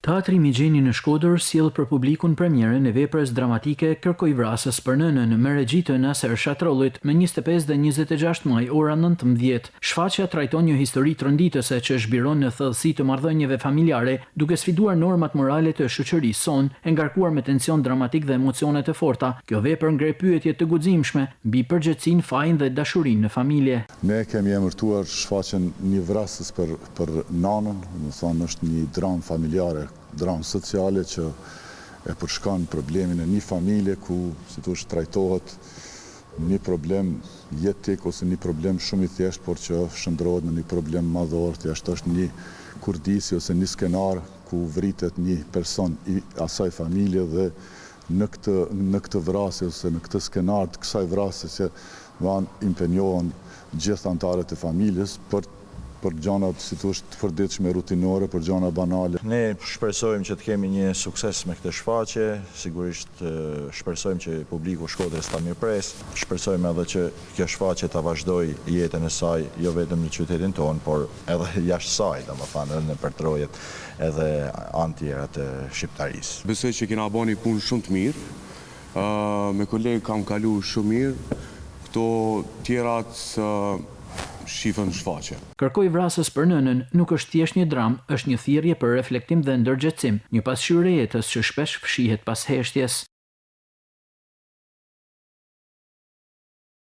Teatri Migjeni në Shkodër sjell për publikun premierën e veprës dramatike Kërkoj vrasës për nënën me regji të Naser Shatrollit me 25 dhe 26 maj ora 19. Shfaqja trajton një histori tronditëse që zhbiron në thellësi të marrëdhënieve familjare, duke sfiduar normat morale të shoqërisë sonë, e ngarkuar me tension dramatik dhe emocione të forta. Kjo vepër ngre pyetje të guximshme mbi përgjegjësinë, fajin dhe dashurinë në familje. Ne kemi emërtuar shfaqjen Një vrasës për nanën, do thonë është një dramë familjare, dramë sociale që e përshkon problemin e një familje ku si thosh trajtohet një problem jetik ose një problem shumë i thjeshtë, por që shndrohet në një problem madhor, thjesht është një kurdisi ose një skenar ku vritet një person i asaj familje dhe në këtë vrasje ose në këtë skenar të kësaj vrasje që impenjohen gjithë anëtarët e familjes për gjëra si thosh të përditshme rutinore, për gjëra banale. Ne shpresojmë që të kemi një sukses me këtë shfaqje, sigurisht shpresojmë që publiku Shkodrës ta mirëpres, shpresojmë edhe që kjo shfaqje ta vazhdojë jetën e saj jo vetëm në qytetin tonë, por edhe jashtë saj, domethënë në përtrojet edhe anë tjera të shqiptarisë. Besoj që kena bërë një punë shumë të mirë, me kolegë kam kalu shumë mirë, këto tjerat shifën shfaqje. Kërkoj vrasës për nënën nuk është thjesht një dramë, është një thirrje për reflektim dhe ndërgjegjësim, një pasqyrë e jetës që shpesh fshihet pas heshtjes.